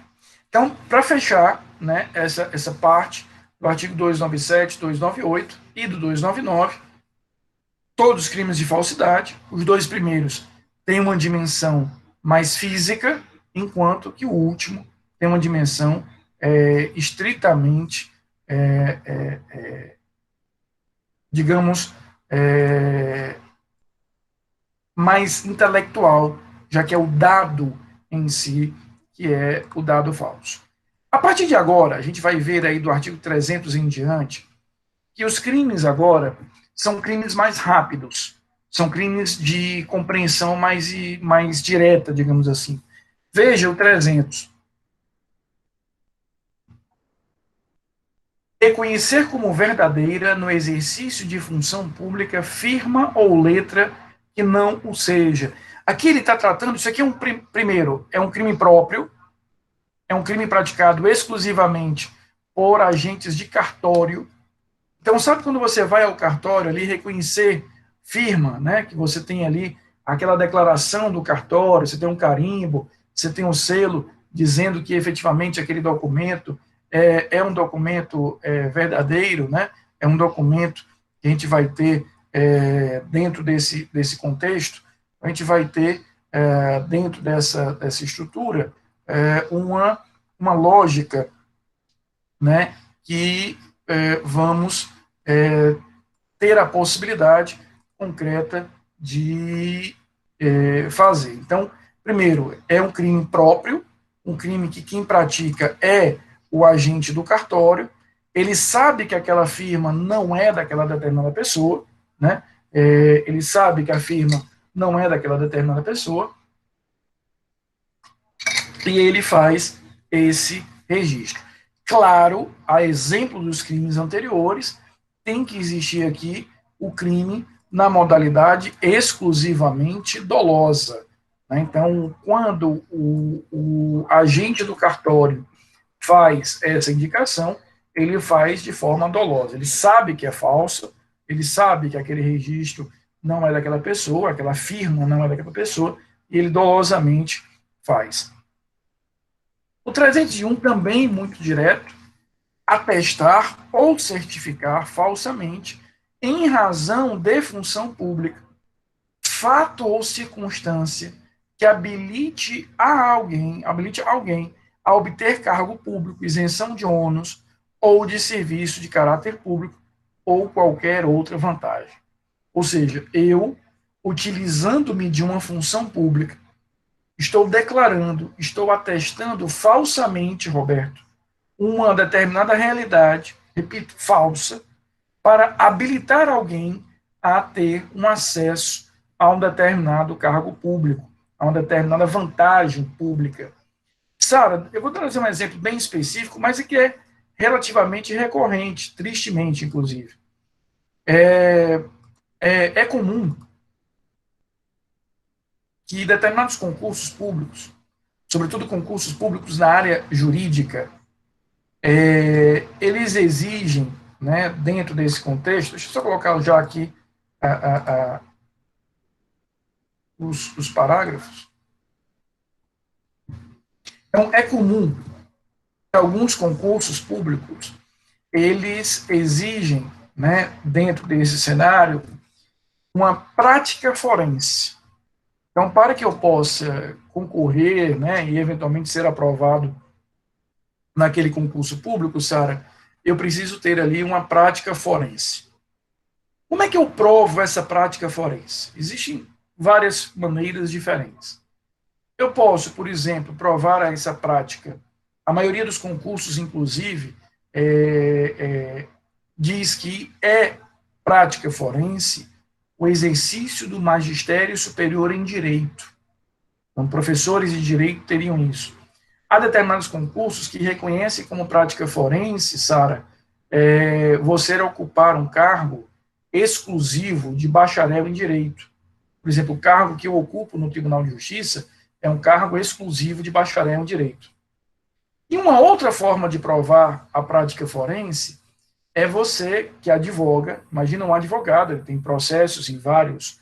Então, para fechar, né, essa parte do artigo 297, 298 e do 299, todos os crimes de falsidade, os dois primeiros têm uma dimensão mais física, enquanto que o último tem uma dimensão estritamente, digamos, mais intelectual, já que é o dado em si que é o dado falso. A partir de agora, a gente vai ver aí do artigo 300 em diante, que os crimes agora são crimes mais rápidos, são crimes de compreensão mais direta, digamos assim. Veja o 300. Reconhecer como verdadeira no exercício de função pública firma ou letra que não o seja. Aqui ele está tratando, isso aqui primeiro, é um crime próprio, é um crime praticado exclusivamente por agentes de cartório. Então, sabe quando você vai ao cartório ali reconhecer firma, né, que você tem ali aquela declaração do cartório, você tem um carimbo, você tem um selo dizendo que efetivamente aquele documento é um documento verdadeiro, né, é um documento que a gente vai ter dentro desse contexto, a gente vai ter dentro dessa estrutura uma lógica, né, que vamos ter a possibilidade concreta de fazer. Então, primeiro, é um crime próprio, um crime que quem pratica é o agente do cartório, ele sabe que aquela firma não é daquela determinada pessoa, né? Ele sabe que a firma não é daquela determinada pessoa, e ele faz esse registro. Claro, a exemplo dos crimes anteriores, tem que existir aqui o crime na modalidade exclusivamente dolosa. Né? Então, quando o agente do cartório faz essa indicação, ele faz de forma dolosa. Ele sabe que é falso, ele sabe que aquele registro não é daquela pessoa, aquela firma não é daquela pessoa, e ele dolosamente faz. O 301 também muito direto, atestar ou certificar falsamente em razão de função pública, fato ou circunstância que habilite alguém a obter cargo público, isenção de ônus ou de serviço de caráter público ou qualquer outra vantagem. Ou seja, eu, utilizando-me de uma função pública, estou declarando, estou atestando falsamente, Roberto, uma determinada realidade, repito, falsa, para habilitar alguém a ter um acesso a um determinado cargo público, a uma determinada vantagem pública. Sara, eu vou trazer um exemplo bem específico, mas que é relativamente recorrente, tristemente, inclusive. É comum que determinados concursos públicos, sobretudo concursos públicos na área jurídica, eles exigem, né, dentro desse contexto, deixa eu só colocar já aqui os parágrafos. Então, é comum que alguns concursos públicos, eles exigem, né, dentro desse cenário, uma prática forense. Então, para que eu possa concorrer, né, e eventualmente ser aprovado naquele concurso público, Sara, eu preciso ter ali uma prática forense. Como é que eu provo essa prática forense? Existem várias maneiras diferentes. Eu posso, por exemplo, provar essa prática. A maioria dos concursos, inclusive, diz que é prática forense o exercício do magistério superior em direito. Então, professores de direito teriam isso. Há determinados concursos que reconhecem como prática forense, Sara, você ocupar um cargo exclusivo de bacharel em direito. Por exemplo, o cargo que eu ocupo no Tribunal de Justiça é um cargo exclusivo de bacharel em direito. E uma outra forma de provar a prática forense é você que advoga, imagina um advogado, ele tem processos em vários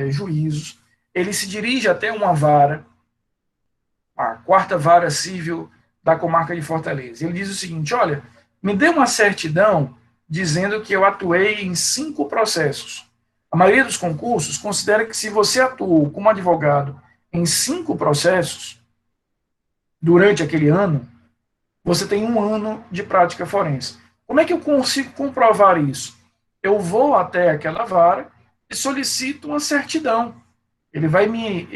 juízos, ele se dirige até uma vara, a 4ª Vara Civil da comarca de Fortaleza. Ele diz o seguinte: olha, me dê uma certidão dizendo que eu atuei em 5 processos. A maioria dos concursos considera que se você atuou como advogado em 5 processos durante aquele ano, você tem 1 ano de prática forense. Como é que eu consigo comprovar isso? Eu vou até aquela vara e solicito uma certidão. Ele vai me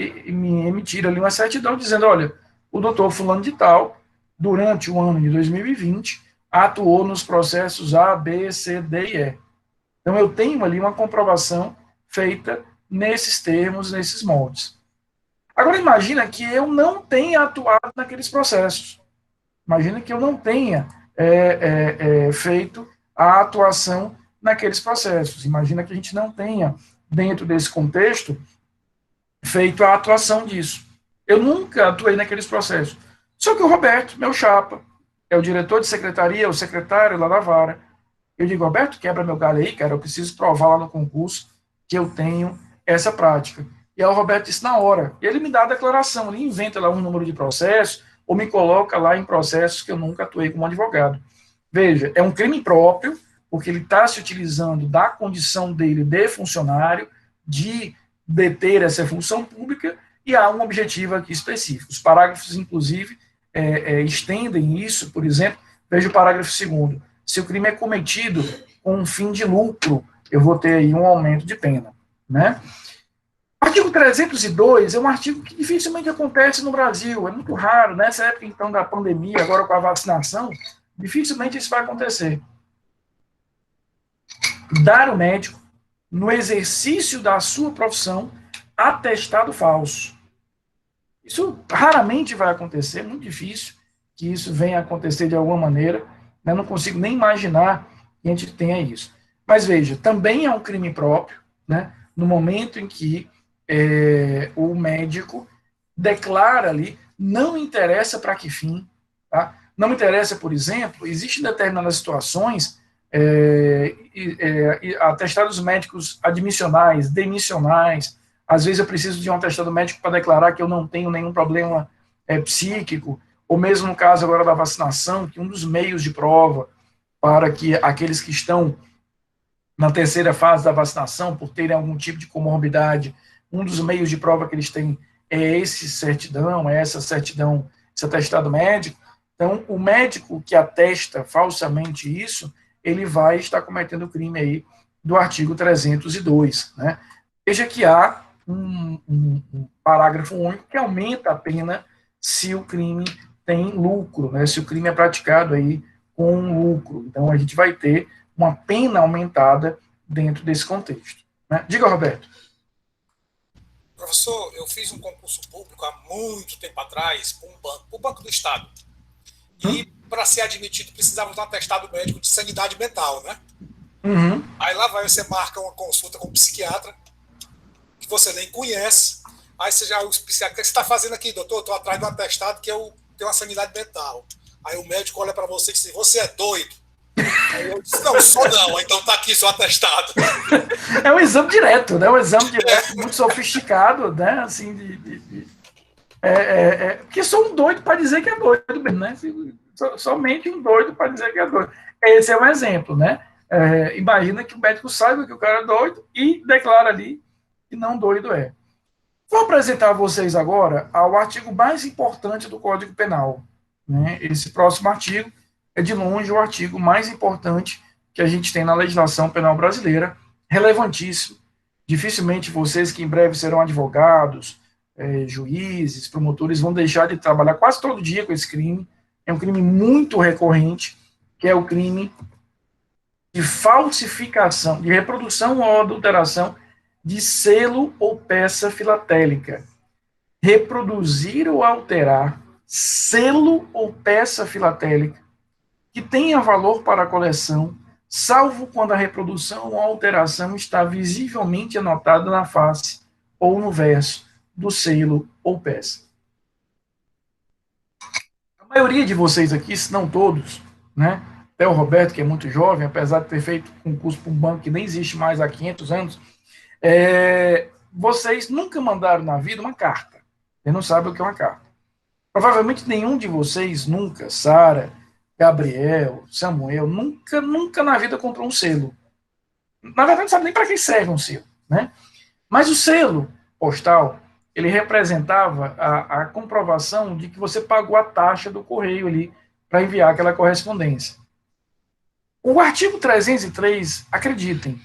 emitir ali uma certidão dizendo: olha, o doutor fulano de tal, durante o ano de 2020, atuou nos processos A, B, C, D e E. Então, eu tenho ali uma comprovação feita nesses termos, nesses moldes. Agora, imagina que eu não tenha atuado naqueles processos. Imagina que eu não tenha feito a atuação naqueles processos. Imagina que a gente não tenha, dentro desse contexto, feito a atuação disso. Eu nunca atuei naqueles processos. Só que o Roberto, meu chapa, é o diretor de secretaria, o secretário lá da vara. Eu digo: Roberto, quebra meu galho aí, cara, eu preciso provar lá no concurso que eu tenho essa prática. E aí o Roberto disse na hora. Ele me dá a declaração, ele inventa lá um número de processos, ou me coloca lá em processos que eu nunca atuei como advogado. Veja, é um crime próprio, porque ele está se utilizando da condição dele de funcionário, de deter essa função pública, e há um objetivo aqui específico. Os parágrafos, inclusive, estendem isso. Por exemplo, veja o parágrafo 2º. Se o crime é cometido com um fim de lucro, eu vou ter aí um aumento de pena. Né? O artigo 302 é um artigo que dificilmente acontece no Brasil, é muito raro. Nessa época, então, da pandemia, agora com a vacinação, dificilmente isso vai acontecer. Dar ao médico, no exercício da sua profissão, atestado falso. Isso raramente vai acontecer, muito difícil que isso venha a acontecer de alguma maneira, né? Não consigo nem imaginar que a gente tenha isso. Mas veja, também é um crime próprio, né? No momento em que o médico declara ali, não interessa para que fim, tá? Não interessa, por exemplo, existem determinadas situações, atestados médicos admissionais, demissionais, às vezes eu preciso de um atestado médico para declarar que eu não tenho nenhum problema psíquico, ou mesmo no caso agora da vacinação, que um dos meios de prova para que aqueles que estão na terceira fase da vacinação, por terem algum tipo de comorbidade, um dos meios de prova que eles têm é essa certidão, esse atestado médico. Então, o médico que atesta falsamente isso, ele vai estar cometendo o crime aí do artigo 302, né? Veja que há um parágrafo único que aumenta a pena se o crime tem lucro, né? Se o crime é praticado aí com lucro. Então, a gente vai ter uma pena aumentada dentro desse contexto, né? Diga, Roberto. Professor, eu fiz um concurso público há muito tempo atrás para o Banco do Estado. E para ser admitido precisava de um atestado médico de sanidade mental, né? Uhum. Aí lá vai, você marca uma consulta com um psiquiatra, que você nem conhece. Aí o psiquiatra, o que você está fazendo aqui, doutor? Estou atrás de um atestado que eu tenho uma sanidade mental. Aí o médico olha para você e diz, você é doido? Aí eu disse, não, só não, então tá aqui seu atestado. É um exame direto, né? Um exame direto, muito sofisticado, né? Assim, porque sou um doido para dizer que é doido mesmo, né? Somente um doido para dizer que é doido. Esse é um exemplo, né? Imagina que o médico saiba que o cara é doido e declara ali que não doido é. Vou apresentar a vocês agora o artigo mais importante do Código Penal, né? Esse próximo artigo é, de longe, o artigo mais importante que a gente tem na legislação penal brasileira, relevantíssimo. Dificilmente vocês que em breve serão advogados, juízes, promotores, vão deixar de trabalhar quase todo dia com esse crime. É um crime muito recorrente, que é o crime de falsificação, de reprodução ou adulteração de selo ou peça filatélica. Reproduzir ou alterar selo ou peça filatélica que tenha valor para a coleção, salvo quando a reprodução ou alteração está visivelmente anotada na face ou no verso do selo ou peça. A maioria de vocês aqui, se não todos, né? Até o Roberto, que é muito jovem, apesar de ter feito concurso para um banco que nem existe mais há 500 anos, vocês nunca mandaram na vida uma carta. Você não sabe o que é uma carta. Provavelmente nenhum de vocês nunca, Sara, Gabriel, Samuel, nunca na vida comprou um selo. Na verdade, não sabe nem para que serve um selo, né? Mas o selo postal, ele representava a comprovação de que você pagou a taxa do correio ali para enviar aquela correspondência. O artigo 303, acreditem,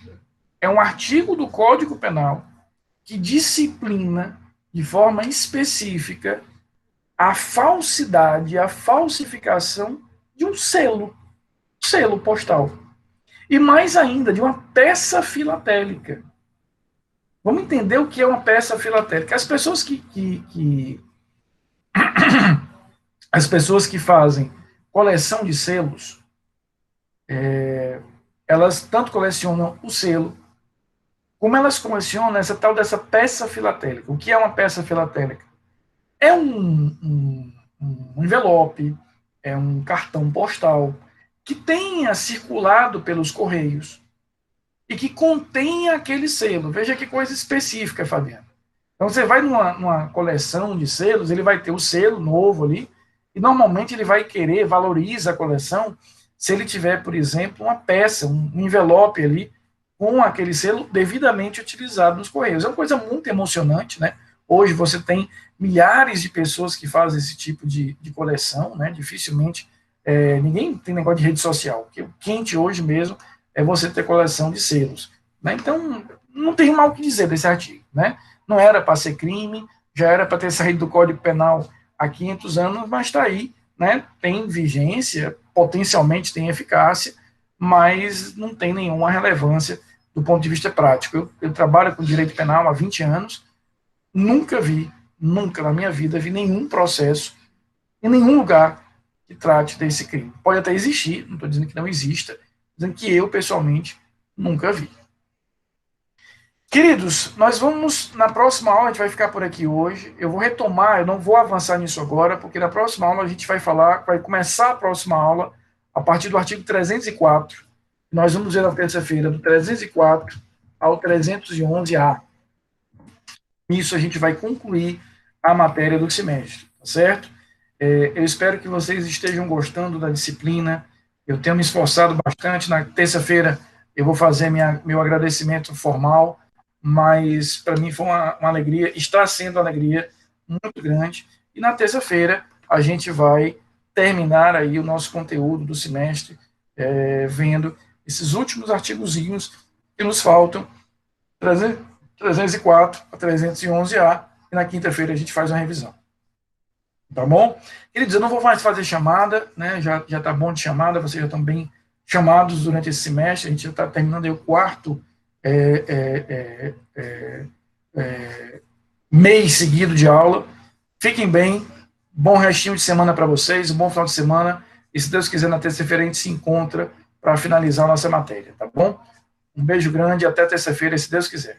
é um artigo do Código Penal que disciplina de forma específica a falsidade, a falsificação de um selo postal. E mais ainda, de uma peça filatélica. Vamos entender o que é uma peça filatélica. As pessoas que fazem coleção de selos, elas tanto colecionam o selo, como elas colecionam essa tal dessa peça filatélica. O que é uma peça filatélica? É um envelope, é um cartão postal que tenha circulado pelos correios e que contenha aquele selo. Veja que coisa específica, Fabiano. Então, você vai numa coleção de selos, ele vai ter o selo novo ali, e normalmente ele vai querer, valoriza a coleção, se ele tiver, por exemplo, uma peça, um envelope ali, com aquele selo devidamente utilizado nos correios. É uma coisa muito emocionante, né? Hoje você tem milhares de pessoas que fazem esse tipo de coleção, né? Dificilmente, ninguém tem negócio de rede social, porque o quente hoje mesmo é você ter coleção de selos, né? Então, não tem mal o que dizer desse artigo, né? Não era para ser crime, já era para ter saído do Código Penal há 500 anos, mas está aí, né? Tem vigência, potencialmente tem eficácia, mas não tem nenhuma relevância do ponto de vista prático. Eu trabalho com direito penal há 20 anos, nunca na minha vida vi nenhum processo em nenhum lugar que trate desse crime. Pode até existir, não estou dizendo que não exista, dizendo que eu, pessoalmente, nunca vi. Queridos, nós vamos, na próxima aula, a gente vai ficar por aqui hoje, eu vou retomar, eu não vou avançar nisso agora, porque na próxima aula a gente vai começar a próxima aula a partir do artigo 304, nós vamos ver na terça-feira do 304 ao 311A. Nisso a gente vai concluir a matéria do semestre, tá certo? Eu espero que vocês estejam gostando da disciplina, eu tenho me esforçado bastante, na terça-feira eu vou fazer meu agradecimento formal, mas para mim foi uma alegria, está sendo uma alegria muito grande, e na terça-feira a gente vai terminar aí o nosso conteúdo do semestre, vendo esses últimos artigozinhos que nos faltam, 304 a 311A, e na quinta-feira a gente faz uma revisão. Tá bom? Queridos, eu não vou mais fazer chamada, né? Já tá bom de chamada, vocês já estão bem chamados durante esse semestre, a gente já está terminando aí o quarto mês seguido de aula. Fiquem bem, bom restinho de semana para vocês, um bom final de semana, e se Deus quiser, na terça-feira a gente se encontra para finalizar a nossa matéria, tá bom? Um beijo grande, até terça-feira, se Deus quiser.